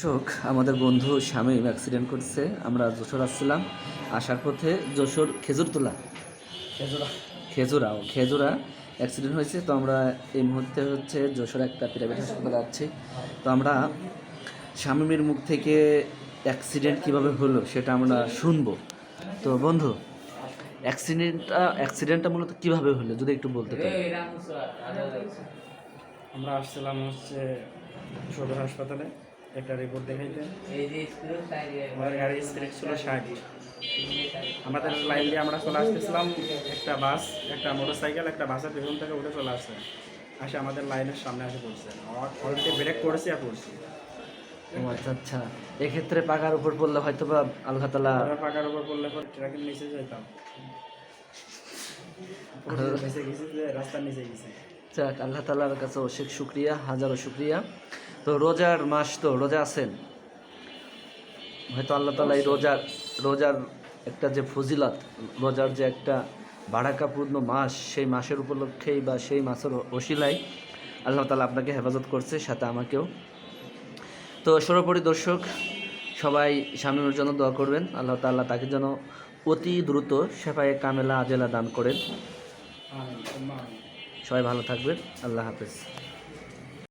দর্শক, আমাদের বন্ধু শামীম অ্যাক্সিডেন্ট করছে। আমরা যশোর আসছিলাম, আসার পথে যশোর খেজুরতলা খেজুরা অ্যাক্সিডেন্ট হয়েছে। তো আমরা এই মুহূর্তে যশোর একটা প্রাইভেট হাসপাতালে যাচ্ছি। তো আমরা শামীমের মুখ থেকে অ্যাক্সিডেন্ট কিভাবে হলো সেটা আমরা শুনবো। তো বন্ধু, অ্যাক্সিডেন্টটা মূলত কিভাবে হলো যদি একটু বলতে পারি। আমরা আসছিলাম সদর হাসপাতালে একটা রিপোর্ট দেখাইতে। আমাদের গাড়ির স্পিড ছিল 60। আমাদের লাইন দিয়ে আমরা চলে আসতেছিলাম। একটা বাস, একটা মোটরসাইকেল, একটা বাসের পেছন থেকে উঠে চলে আসছে, আমাদের লাইনের সামনে এসে পড়ছে। অলরেডি ব্রেক করেছি আর পড়ছি। আচ্ছা আচ্ছা, এক্ষেত্রে পাকার উপর পড়লে হয়তো বা আল্লাহ তাআলা পাকার উপর পড়লে ট্রাকের নিচে যেতাম, রাস্তার নিচে গেছি। যাক, আল্লাহ তাআলার কাছে অশেষ শুকরিয়া, হাজারো শুকরিয়া। তো রোজার মাস, তো রোজা আছেন, হয়তো আল্লাহ তাআলা এই রোজার একটা যে ফজিলত, রোজার যে একটা বারাকাপূর্ণ মাস, সেই মাসের উপলক্ষেই বা সেই মাসের ওসিলায় আল্লাহ তাআলা আপনাকে হেফাজত করছে, সাথে আমাকেও। তো সর্বোপরি দর্শক, সবাই শামীমের জন্য দোয়া করবেন। আল্লাহ তাআলা তাকে যেন অতি দ্রুত শেফায়ে কামেলা আজেলা দান করেন। সবাই ভালো থাকবেন। আল্লাহ হাফেজ।